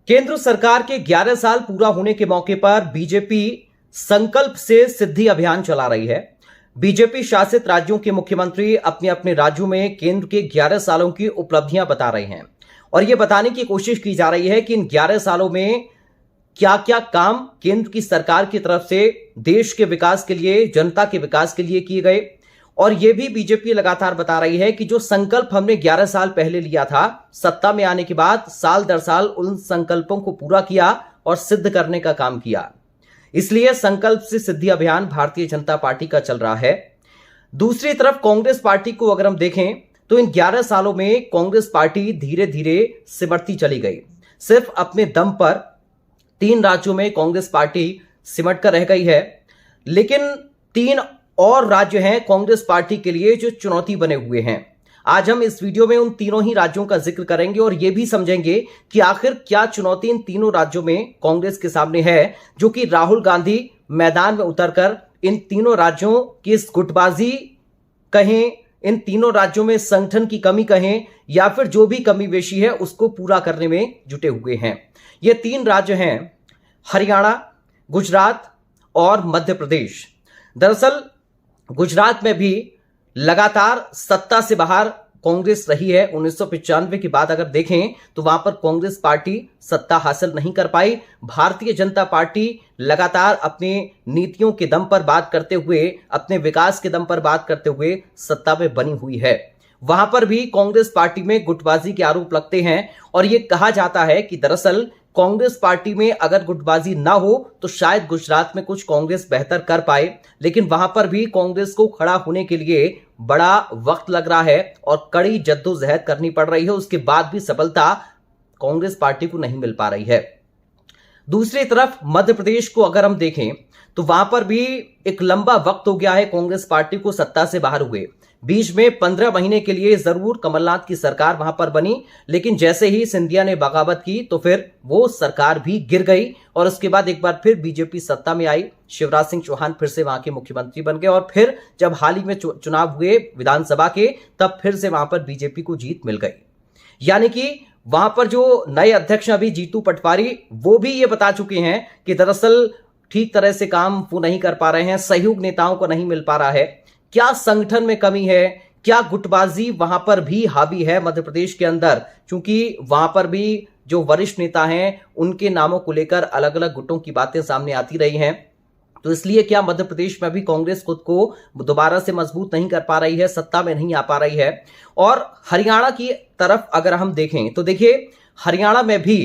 केंद्र सरकार के 11 साल पूरा होने के मौके पर बीजेपी संकल्प से सिद्धि अभियान चला रही है। बीजेपी शासित राज्यों के मुख्यमंत्री अपने अपने राज्यों में केंद्र के 11 सालों की उपलब्धियां बता रहे हैं और यह बताने की कोशिश की जा रही है कि इन 11 सालों में क्या क्या काम केंद्र की सरकार की तरफ से देश के विकास के लिए, जनता के विकास के लिए किए गए। और यह भी बीजेपी लगातार बता रही है कि जो संकल्प हमने 11 साल पहले लिया था, सत्ता में आने के बाद साल दर साल उन संकल्पों को पूरा किया और सिद्ध करने का काम किया। इसलिए संकल्प से सिद्धि अभियान भारतीय जनता पार्टी का चल रहा है। दूसरी तरफ कांग्रेस पार्टी को अगर हम देखें तो इन 11 सालों में कांग्रेस पार्टी धीरे धीरे सिमटती चली गई। सिर्फ अपने दम पर 3 राज्यों में कांग्रेस पार्टी सिमट कर रह गई है, लेकिन 3 और राज्य हैं कांग्रेस पार्टी के लिए जो चुनौती बने हुए हैं। आज हम इस वीडियो में उन तीनों ही राज्यों का जिक्र करेंगे और यह भी समझेंगे कि आखिर क्या चुनौती इन तीनों राज्यों में कांग्रेस के सामने है, जो कि राहुल गांधी मैदान में उतरकर इन तीनों राज्यों की इस गुटबाजी कहें, इन तीनों राज्यों में संगठन की कमी कहें, या फिर जो भी कमी बेशी है उसको पूरा करने में जुटे हुए हैं। ये 3 राज्य हैं हरियाणा, गुजरात और मध्य प्रदेश। दरअसल गुजरात में भी लगातार सत्ता से बाहर कांग्रेस रही है। 1995 के बाद अगर देखें तो वहां पर कांग्रेस पार्टी सत्ता हासिल नहीं कर पाई। भारतीय जनता पार्टी लगातार अपने नीतियों के दम पर बात करते हुए, अपने विकास के दम पर बात करते हुए सत्ता में बनी हुई है। वहां पर भी कांग्रेस पार्टी में गुटबाजी के आरोप लगते हैं और यह कहा जाता है कि दरअसल कांग्रेस पार्टी में अगर गुटबाजी ना हो तो शायद गुजरात में कुछ कांग्रेस बेहतर कर पाए, लेकिन वहां पर भी कांग्रेस को खड़ा होने के लिए बड़ा वक्त लग रहा है और कड़ी जद्दोजहद करनी पड़ रही है। उसके बाद भी सफलता कांग्रेस पार्टी को नहीं मिल पा रही है। दूसरी तरफ मध्य प्रदेश को अगर हम देखें तो वहां पर भी एक लंबा वक्त हो गया है कांग्रेस पार्टी को सत्ता से बाहर हुए। बीच में 15 महीने के लिए जरूर कमलनाथ की सरकार वहां पर बनी, लेकिन जैसे ही सिंधिया ने बगावत की तो फिर वो सरकार भी गिर गई और उसके बाद एक बार फिर बीजेपी सत्ता में आई। शिवराज सिंह चौहान फिर से वहां के मुख्यमंत्री बन गए और फिर जब हाल ही में चुनाव हुए विधानसभा के, तब फिर से वहां पर बीजेपी को जीत मिल गई। यानी कि वहां पर जो नए अध्यक्ष अभी जीतू पटवारी, वो भी ये बता चुके हैं कि दरअसल ठीक तरह से काम वो नहीं कर पा रहे हैं, सहयोग नेताओं को नहीं मिल पा रहा है। क्या संगठन में कमी है, क्या गुटबाजी वहां पर भी हावी है मध्य प्रदेश के अंदर, क्योंकि वहां पर भी जो वरिष्ठ नेता हैं उनके नामों को लेकर अलग अलग गुटों की बातें सामने आती रही हैं। तो इसलिए क्या मध्य प्रदेश में भी कांग्रेस खुद को दोबारा से मजबूत नहीं कर पा रही है, सत्ता में नहीं आ पा रही है। और हरियाणा की तरफ अगर हम देखें तो देखिए हरियाणा में भी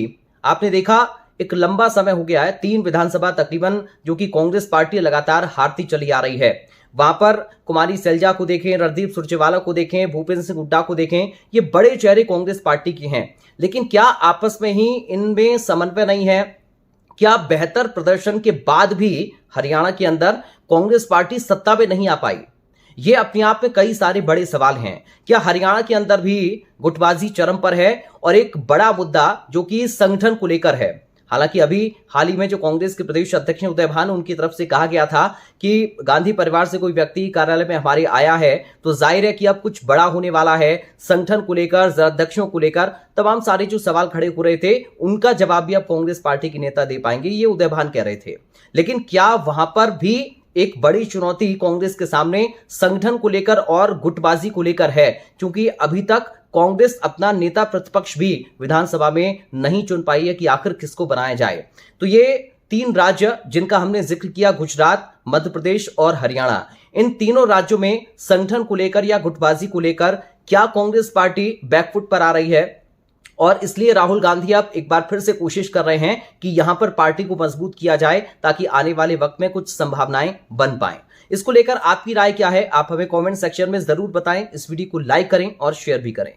आपने देखा एक लंबा समय हो गया है, 3 विधानसभा तकरीबन जो कि कांग्रेस पार्टी लगातार हारती चली आ रही है। वहां पर कुमारी सैलजा को देखें, रणदीप सुरजेवाला को देखें, भूपेंद्र सिंह हुड्डा को देखें, ये बड़े चेहरे कांग्रेस पार्टी के हैं, लेकिन क्या आपस में ही इनमें समन्वय नहीं है? क्या बेहतर प्रदर्शन के बाद भी हरियाणा के अंदर कांग्रेस पार्टी सत्ता में नहीं आ पाई? ये अपने आप में कई सारे बड़े सवाल हैं। क्या हरियाणा के अंदर भी गुटबाजी चरम पर है? और एक बड़ा मुद्दा जो कि संगठन को लेकर है। हालांकि अभी हाल ही में जो कांग्रेस के प्रदेश अध्यक्ष उदय भान, उनकी तरफ से कहा गया था कि गांधी परिवार से कोई व्यक्ति कार्यालय में हमारे आया है तो जाहिर है कि अब कुछ बड़ा होने वाला है, संगठन को लेकर, अध्यक्षों को लेकर तमाम सारे जो सवाल खड़े हो रहे थे उनका जवाब भी अब कांग्रेस पार्टी के नेता दे पाएंगे, ये उदय भान कह रहे थे। लेकिन क्या वहां पर भी एक बड़ी चुनौती कांग्रेस के सामने संगठन को लेकर और गुटबाजी को लेकर है, क्योंकि अभी तक कांग्रेस अपना नेता प्रतिपक्ष भी विधानसभा में नहीं चुन पाई है कि आखिर किसको बनाया जाए। तो ये 3 राज्य जिनका हमने जिक्र किया, गुजरात, मध्य प्रदेश और हरियाणा, इन तीनों राज्यों में संगठन को लेकर या गुटबाजी को लेकर क्या कांग्रेस पार्टी बैकफुट पर आ रही है? और इसलिए राहुल गांधी अब एक बार फिर से कोशिश कर रहे हैं कि यहां पर पार्टी को मजबूत किया जाए ताकि आने वाले वक्त में कुछ संभावनाएं बन पाएं। इसको लेकर आपकी राय क्या है? आप हमें कमेंट सेक्शन में जरूर बताएं। इस वीडियो को लाइक करें और शेयर भी करें।